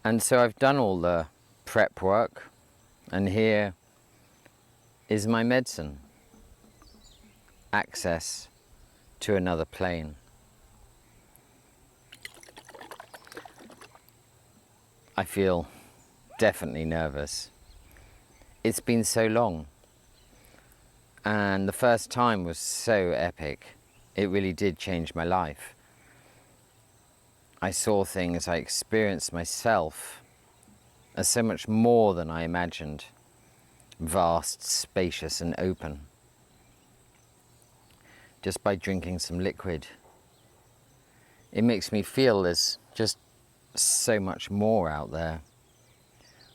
And so I've done all the prep work, and here is my medicine. Access to another plane. I feel definitely nervous. It's been so long, and the first time was so epic. It really did change my life. I saw things, I experienced myself as so much more than I imagined. Vast, spacious and open. Just by drinking some liquid. It makes me feel there's just so much more out there.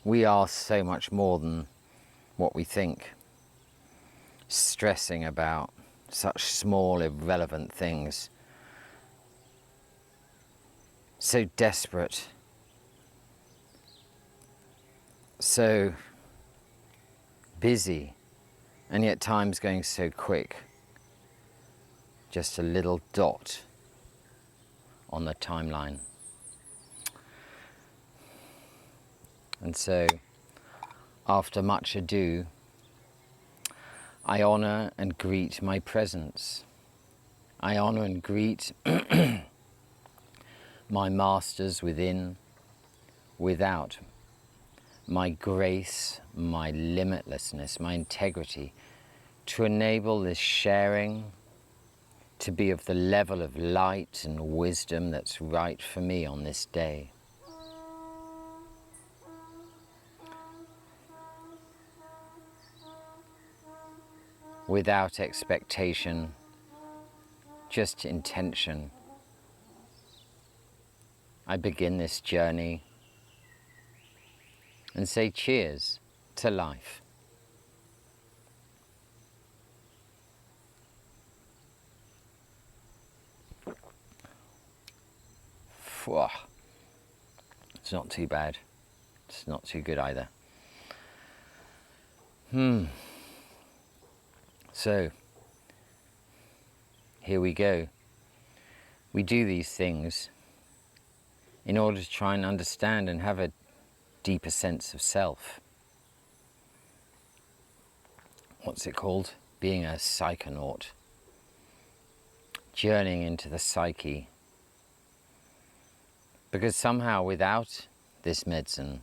We are so much more than what we think. Stressing about such small, irrelevant things. So desperate. So busy. And yet time's going so quick. Just a little dot on the timeline. And so, after much ado, I honour and greet my presence. I honour and greet my masters within, without, my grace, my limitlessness, my integrity, to enable this sharing to be of the level of light and wisdom that's right for me on this day. Without expectation, just intention, I begin this journey and say cheers to life. It's not too bad. It's not too good either. So, here we go. We do these things in order to try and understand and have a deeper sense of self. What's it called? Being a psychonaut. Journeying into the psyche. Because somehow without this medicine,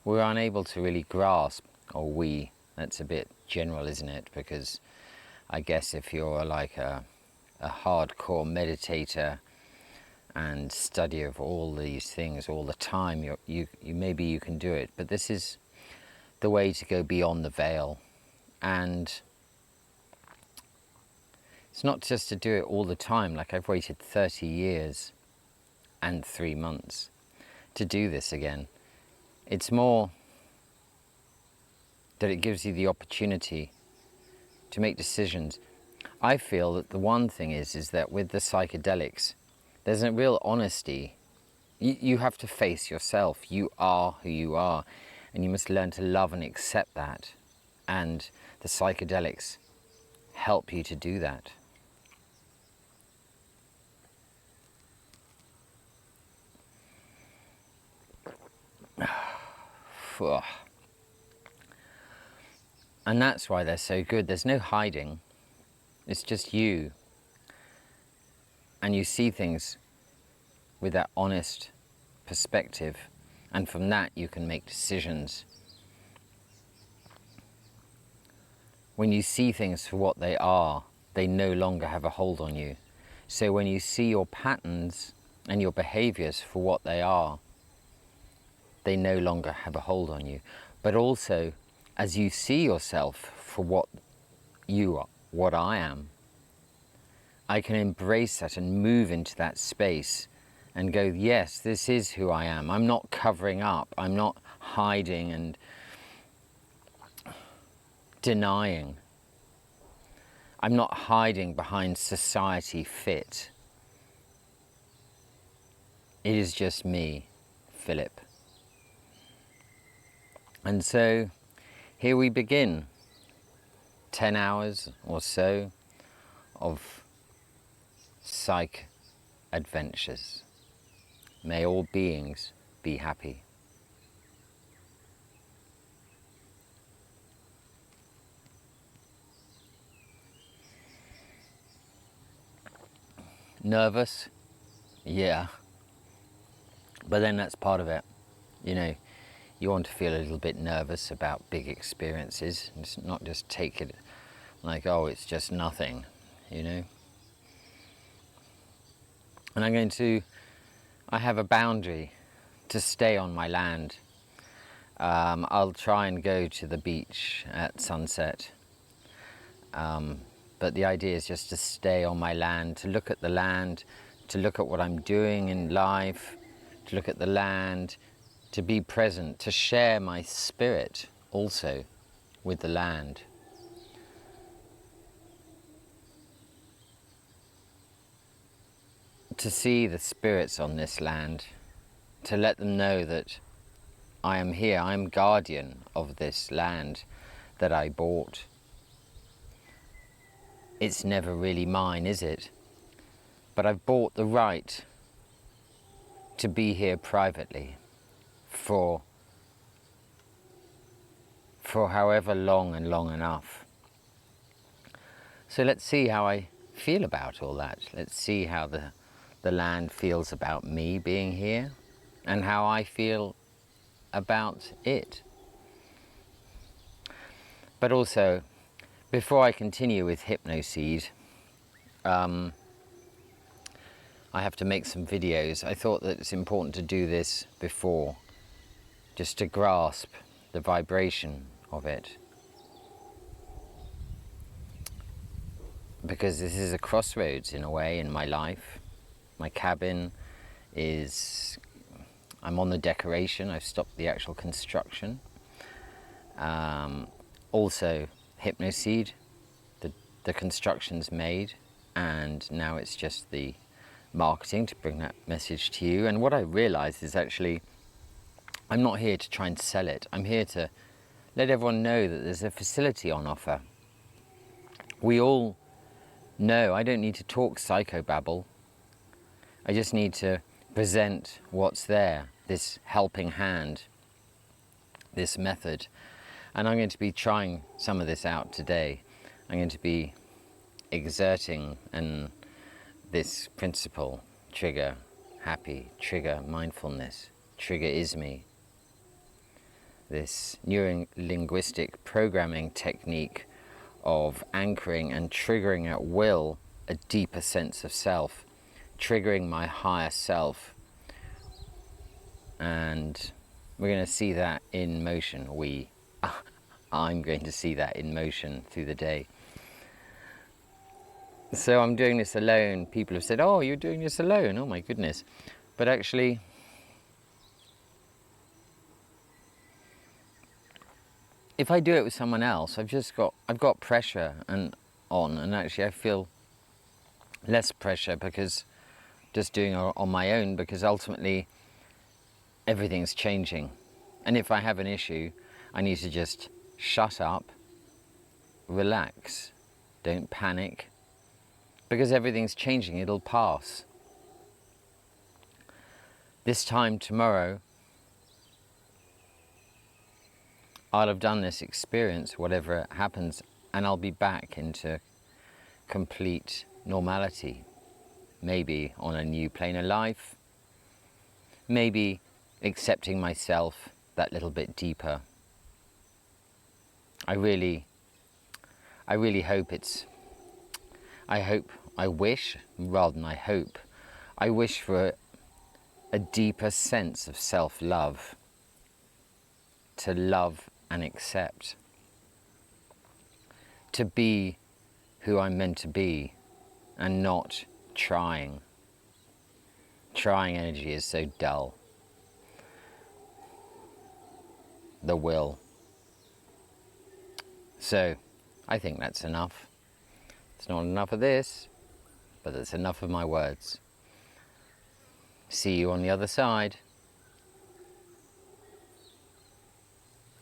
we're unable to really grasp, or that's a bit general, isn't it? Because I guess if you're like a hardcore meditator and study of all these things all the time, you maybe you can do it. But this is the way to go beyond the veil. And it's not just to do it all the time. Like I've waited 30 years and 3 months to do this again. It's more that it gives you the opportunity to make decisions. I feel that the one thing is that with the psychedelics, there's a real honesty. You have to face yourself. You are who you are, and you must learn to love and accept that. And the psychedelics help you to do that. And that's why they're so good. There's no hiding. It's just you. And you see things with that honest perspective. And from that you can make decisions. When you see things for what they are, they no longer have a hold on you. So when you see your patterns and your behaviors for what they are, they no longer have a hold on you. But also, as you see yourself for what you are, what I am, I can embrace that and move into that space and go, yes, this is who I am. I'm not covering up. I'm not hiding and denying. I'm not hiding behind society fit. It is just me, Philip. And so here we begin. 10 hours or so of psych adventures. May all beings be happy. Nervous? Yeah. But then that's part of it. You know, you want to feel a little bit nervous about big experiences. It's not just take it like, oh, it's just nothing, you know. And I have a boundary to stay on my land. I'll try and go to the beach at sunset. But the idea is just to stay on my land, to look at the land, to look at what I'm doing in life, to look at the land, to be present, to share my spirit also with the land. To see the spirits on this land, to let them know that I am here, I am guardian of this land that I bought. It's never really mine, is it? But I've bought the right to be here privately for however long and long enough. So let's see how I feel about all that. Let's see how the land feels about me being here and how I feel about it. But also, before I continue with Hypnoseed, I have to make some videos. I thought that it's important to do this before, just to grasp the vibration of it. Because this is a crossroads in a way in my life. My cabin is, I'm on the decoration, I've stopped the actual construction. Also Hypnoseed, the construction's made, and now it's just the marketing to bring that message to you. And what I realized is actually I'm not here to try and sell it. I'm here to let everyone know that there's a facility on offer. We all know, I don't need to talk psychobabble. I just need to present what's there, this helping hand, this method. And I'm going to be trying some of this out today. I'm going to be exerting and this principle, trigger happy, trigger mindfulness, trigger is me. This neuro-linguistic programming technique of anchoring and triggering at will a deeper sense of self, triggering my higher self. And we're going to see that in motion. I'm going to see that in motion through the day. So I'm doing this alone. People have said, oh, you're doing this alone. Oh my goodness. But actually, if I do it with someone else, I've got pressure and actually I feel less pressure because just doing it on my own, because ultimately everything's changing. And if I have an issue, I need to just shut up, relax, don't panic, because everything's changing, it'll pass. This time tomorrow, I'll have done this experience, whatever happens, and I'll be back into complete normality. Maybe on a new plane of life, maybe accepting myself that little bit deeper. I really hope I wish for a deeper sense of self-love, to love and accept, to be who I'm meant to be and not trying. Trying energy is so dull. The will. So, I think that's enough. It's not enough of this, but it's enough of my words. See you on the other side.